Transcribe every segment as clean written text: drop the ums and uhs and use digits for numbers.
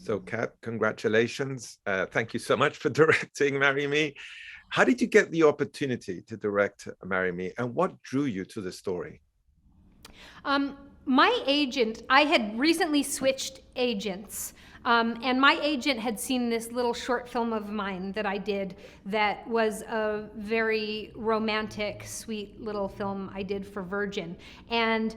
So, Kat, congratulations. Thank you so much for directing Marry Me. How did you get the opportunity to direct Marry Me, and what drew you to the story? Um, my agent, I had recently switched agents. And my agent had seen this little short film of mine that I did that was a very romantic, sweet little film I did for Virgin. And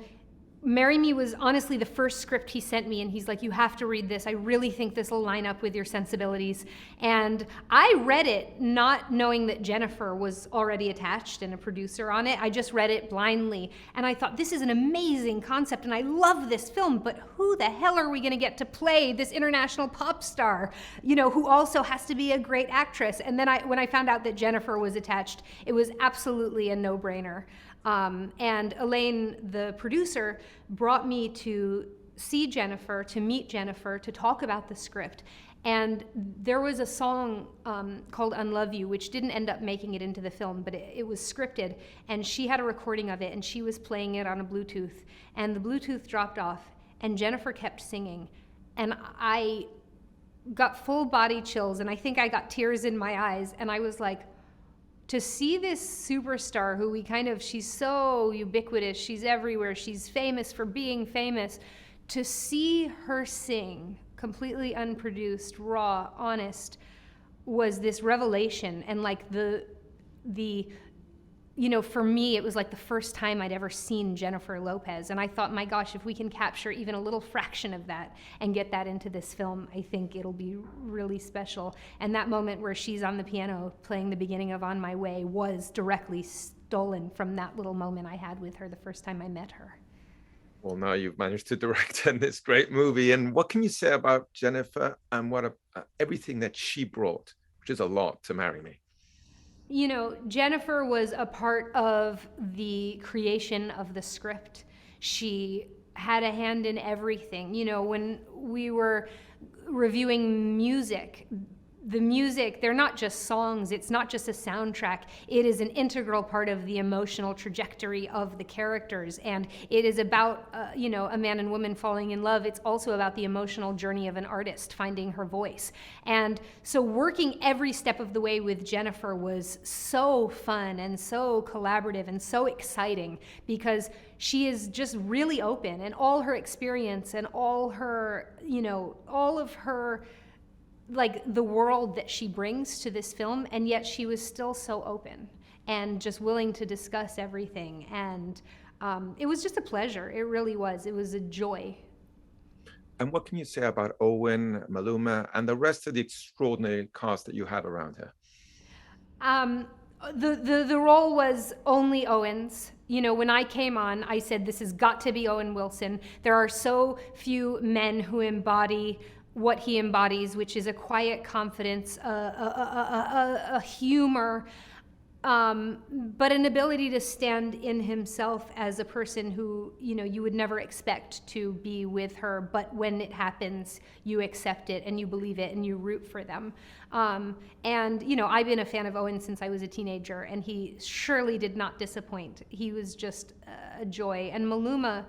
Marry Me was honestly the first script he sent me, and he's like, "You have to read this. I really think this will line up with your sensibilities." And I read it not knowing that Jennifer was already attached and a producer on it. I just read it blindly, and I thought, this is an amazing concept, and I love this film, but who the hell are we going to get to play this international pop star, who also has to be a great actress? And then when I found out that Jennifer was attached, it was absolutely a no-brainer. And Elaine, the producer, brought me to see Jennifer, to meet Jennifer, to talk about the script. And there was a song called Unlove You, which didn't end up making it into the film, but it was scripted. And she had a recording of it, and she was playing it on a Bluetooth. And the Bluetooth dropped off, and Jennifer kept singing. And I got full body chills, and I think I got tears in my eyes. And I was like, to see this superstar who she's so ubiquitous, she's everywhere, she's famous for being famous, to see her sing completely unproduced, raw, honest, was this revelation. And like the for me, it was like the first time I'd ever seen Jennifer Lopez. And I thought, my gosh, if we can capture even a little fraction of that and get that into this film, I think it'll be really special. And that moment where she's on the piano playing the beginning of On My Way was directly stolen from that little moment I had with her the first time I met her. Well, now you've managed to direct in this great movie. And what can you say about Jennifer and everything that she brought, which is a lot, to Marry Me? Jennifer was a part of the creation of the script. She had a hand in everything. When we were reviewing music, the music, they're not just songs, it's not just a soundtrack, it is an integral part of the emotional trajectory of the characters. And it is about, a man and woman falling in love. It's also about the emotional journey of an artist finding her voice. And so working every step of the way with Jennifer was so fun and so collaborative and so exciting, because she is just really open, and all her experience and all her, all of her, like the world that she brings to this film, and yet she was still so open and just willing to discuss everything. And it was just a pleasure. It really was. It was a joy. And what can you say about Owen, Maluma, and the rest of the extraordinary cast that you had around her? The role was only Owen's. When I came on, I said, this has got to be Owen Wilson. There are so few men who embody what he embodies, which is a quiet confidence, a humor, but an ability to stand in himself as a person who, you would never expect to be with her, but when it happens, you accept it and you believe it and you root for them. And I've been a fan of Owen since I was a teenager, and he surely did not disappoint. He was just a joy. And Maluma,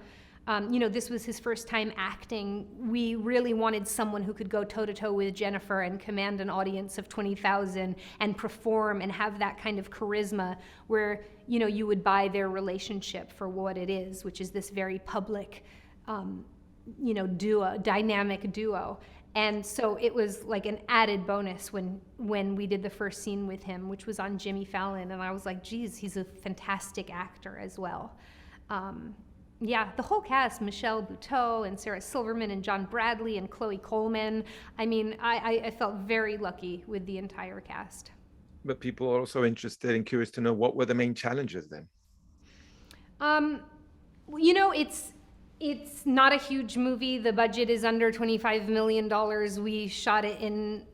this was his first time acting. We really wanted someone who could go toe-to-toe with Jennifer and command an audience of 20,000 and perform and have that kind of charisma where, you would buy their relationship for what it is, which is this very public, dynamic duo. And so it was like an added bonus when we did the first scene with him, which was on Jimmy Fallon. And I was like, geez, he's a fantastic actor as well. The whole cast, Michelle Buteau and Sarah Silverman and John Bradley and Chloe Coleman. I mean, I felt very lucky with the entire cast. But people are also interested and curious to know, what were the main challenges then? It's not a huge movie. The budget is under $25 million. We shot it in,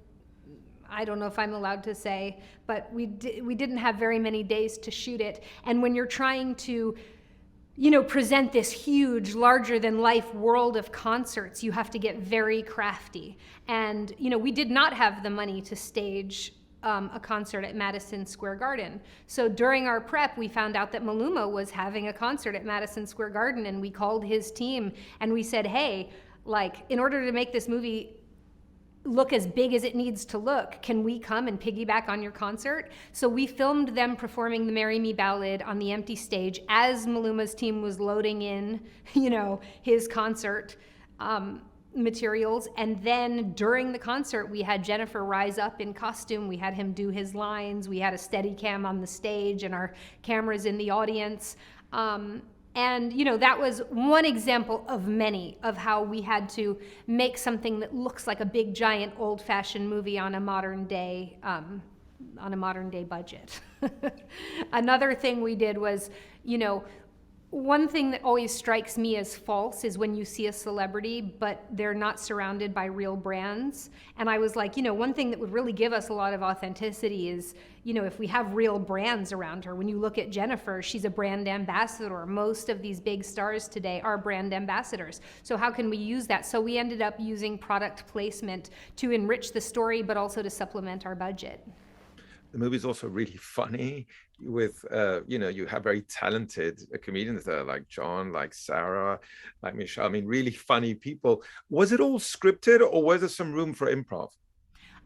I don't know if I'm allowed to say, but we didn't have very many days to shoot it. And when you're trying to present this huge, larger than life world of concerts, you have to get very crafty. And, we did not have the money to stage a concert at Madison Square Garden. So during our prep, we found out that Maluma was having a concert at Madison Square Garden, and we called his team and we said, hey, in order to make this movie look as big as it needs to look. Can we come and piggyback on your concert? So we filmed them performing the Marry Me ballad on the empty stage as Maluma's team was loading in, his concert materials. And then during the concert, we had Jennifer rise up in costume. We had him do his lines. We had a steady cam on the stage and our cameras in the audience. And that was one example of many of how we had to make something that looks like a big giant old-fashioned movie on a modern day budget. Another thing we did was, one thing that always strikes me as false is when you see a celebrity, but they're not surrounded by real brands. And I was like, one thing that would really give us a lot of authenticity is, if we have real brands around her. When you look at Jennifer, she's a brand ambassador. Most of these big stars today are brand ambassadors. So how can we use that? So we ended up using product placement to enrich the story, but also to supplement our budget. The movie is also really funny with, you have very talented comedians there, like John, like Sarah, like Michelle. I mean, really funny people. Was it all scripted, or was there some room for improv?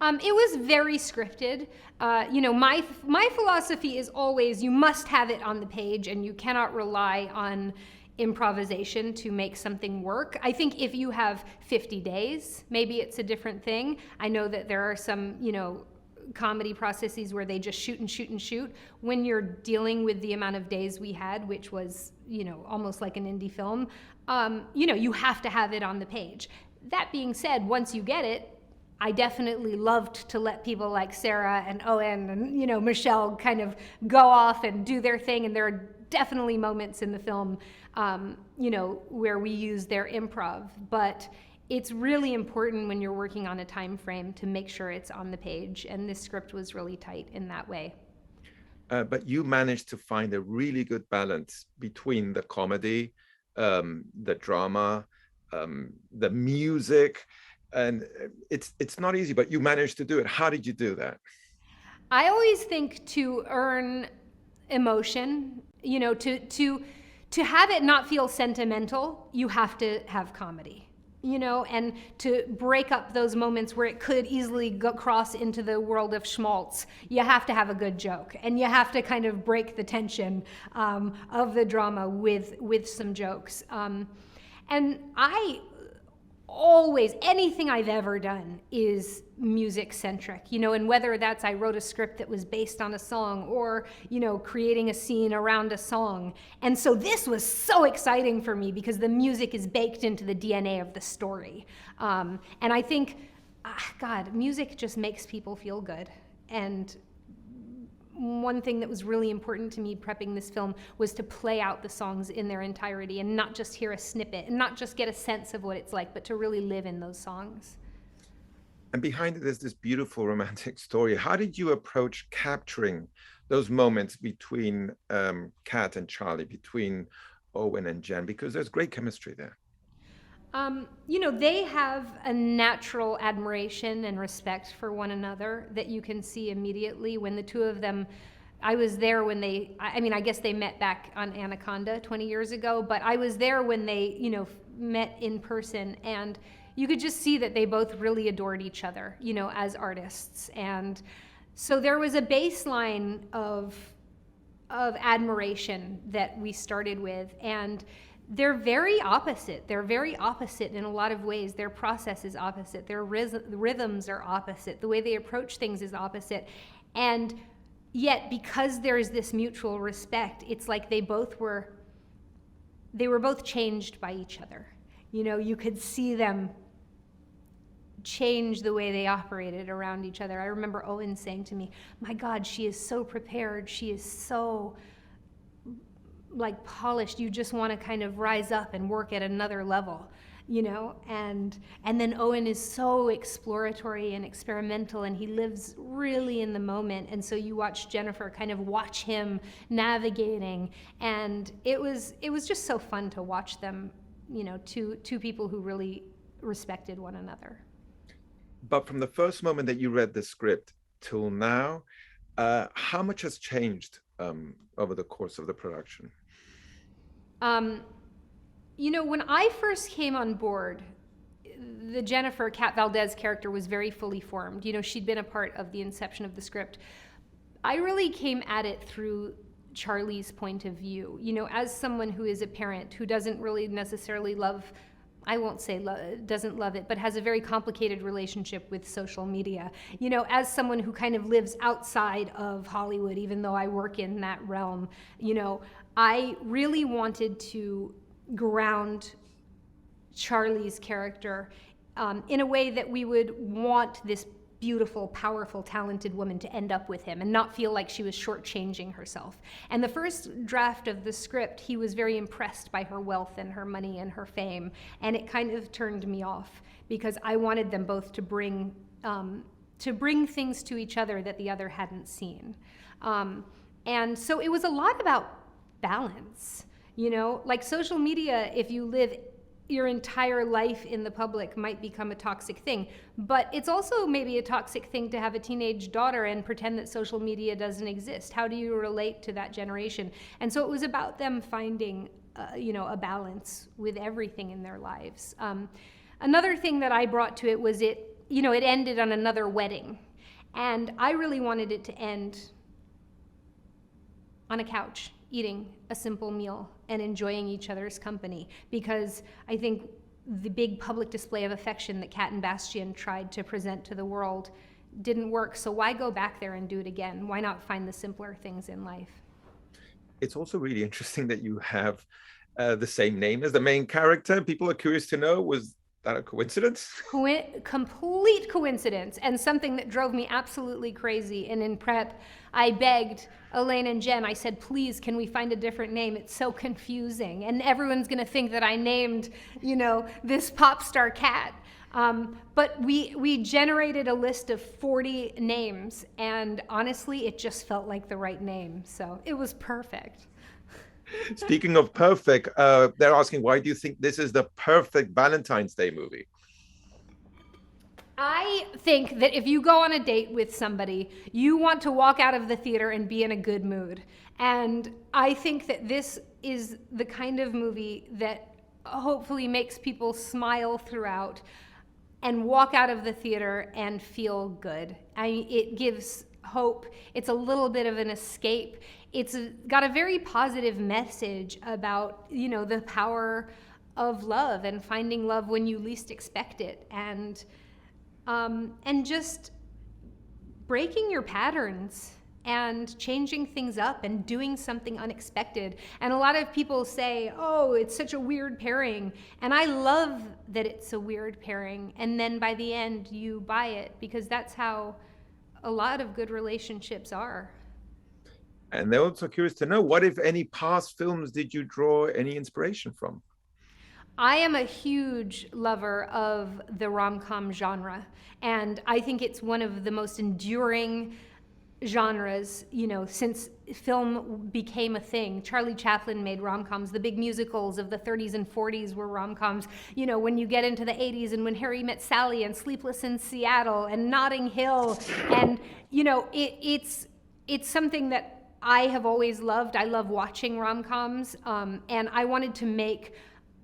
It was very scripted. My philosophy is always you must have it on the page, and you cannot rely on improvisation to make something work. I think if you have 50 days, maybe it's a different thing. I know that there are some, comedy processes where they just shoot and shoot and shoot. When you're dealing with the amount of days we had, which was, almost like an indie film, you have to have it on the page. That being said, once you get it, I definitely loved to let people like Sarah and Owen and, Michelle kind of go off and do their thing. And there are definitely moments in the film, where we use their improv. But it's really important when you're working on a time frame to make sure it's on the page, and this script was really tight in that way. But you managed to find a really good balance between the comedy, the drama, the music, and it's not easy, but you managed to do it. How did you do that? I always think to earn emotion, to have it not feel sentimental, you have to have comedy. And to break up those moments where it could easily cross into the world of schmaltz, you have to have a good joke, and you have to kind of break the tension of the drama with some jokes. And I always, anything I've ever done is music centric, and whether that's I wrote a script that was based on a song or, creating a scene around a song. And so this was so exciting for me because the music is baked into the DNA of the story. And I think, God, music just makes people feel good. And one thing that was really important to me prepping this film was to play out the songs in their entirety and not just hear a snippet and not just get a sense of what it's like, but to really live in those songs. And behind it is this beautiful romantic story. How did you approach capturing those moments between Kat and Charlie, between Owen and Jen? Because there's great chemistry there. They have a natural admiration and respect for one another that you can see immediately when the two of them, I was there when I guess they met back on Anaconda 20 years ago, but I was there when they, met in person, and you could just see that they both really adored each other, as artists. And so there was a baseline of admiration that we started with, and they're very opposite. They're very opposite in a lot of ways. Their process is opposite. Their rhythms are opposite. The way they approach things is opposite. And yet, because there's this mutual respect, it's like they were both changed by each other. You could see them change the way they operated around each other. I remember Owen saying to me, "My God, she is so prepared. She is so polished. You just want to kind of rise up and work at another level, and then Owen is so exploratory and experimental, and he lives really in the moment. And so you watch Jennifer kind of watch him navigating, and it was just so fun to watch them, two people who really respected one another. But from the first moment that you read the script till now, how much has changed over the course of the production? When I first came on board, the Jennifer Kat Valdez character was very fully formed. You know, she'd been a part of the inception of the script. I really came at it through Charlie's point of view. You know, as someone who is a parent who doesn't really necessarily love, I won't say doesn't love it, but has a very complicated relationship with social media. You know, as someone who kind of lives outside of Hollywood, even though I work in that realm, you know, I really wanted to ground Charlie's character in a way that we would want this beautiful, powerful, talented woman to end up with him and not feel like she was shortchanging herself. And the first draft of the script, he was very impressed by her wealth and her money and her fame, and it kind of turned me off because I wanted them both to bring things to each other that the other hadn't seen. And so it was a lot about balance, you know, like social media, if you live your entire life in the public, might become a toxic thing. But it's also maybe a toxic thing to have a teenage daughter and pretend that social media doesn't exist. How do you relate to that generation? And so it was about them finding, you know, a balance with everything in their lives. Another thing that I brought to it was it ended on another wedding. And I really wanted it to end on a couch, eating a simple meal and enjoying each other's company, because I think the big public display of affection that Kat and Bastian tried to present to the world didn't work. So why go back there and do it again? Why not find the simpler things in life? It's also really interesting that you have the same name as the main character. People are curious to know, was that a coincidence? Complete coincidence, and something that drove me absolutely crazy. And in prep, I begged Elaine and Jen, I said, please, can we find a different name? It's so confusing. And everyone's gonna think that I named, you know, this pop star cat. But we generated a list of 40 names, and honestly, it just felt like the right name. So it was perfect. Speaking of perfect, they're asking, why do you think this is the perfect Valentine's Day movie? I think that if you go on a date with somebody, you want to walk out of the theater and be in a good mood. And I think that this is the kind of movie that hopefully makes people smile throughout and walk out of the theater and feel good. It gives hope. It's a little bit of an escape. It's got a very positive message about, you know, the power of love and finding love when you least expect it, and just breaking your patterns and changing things up and doing something unexpected. And a lot of people say, oh, it's such a weird pairing. And I love that it's a weird pairing. And then by the end, you buy it, because that's how a lot of good relationships are. And they're also curious to know, what, if any, past films did you draw any inspiration from? I am a huge lover of the rom-com genre, and I think it's one of the most enduring genres, you know, since film became a thing. Charlie Chaplin made rom-coms. The big musicals of the 30s and 40s were rom-coms. You know, when you get into the 80s and When Harry Met Sally and Sleepless in Seattle and Notting Hill, and, you know, it's something that I have always loved. I love watching rom-coms, and I wanted to make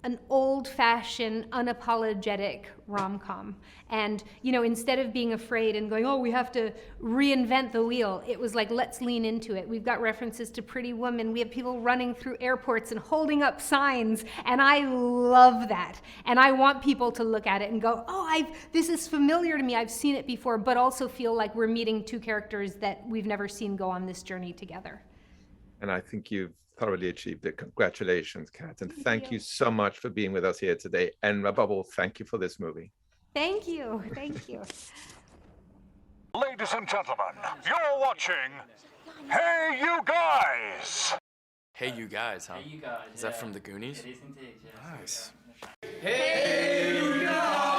an old-fashioned, unapologetic rom-com. And, you know, instead of being afraid and going, oh, we have to reinvent the wheel, it was like, let's lean into it. We've got references to Pretty Woman. We have people running through airports and holding up signs, and I love that. And I want people to look at it and go, oh, this is familiar to me. I've seen it before, but also feel like we're meeting two characters that we've never seen go on this journey together. And I think you've thoroughly achieved it. Congratulations, Kat. And thank you so much for being with us here today. And above all, thank you for this movie. Thank you. Thank you. Ladies and gentlemen, you're watching Hey You Guys. Hey You Guys, huh? Hey You Guys. Is that from the Goonies? It is indeed, yes. Nice. Hey You Guys.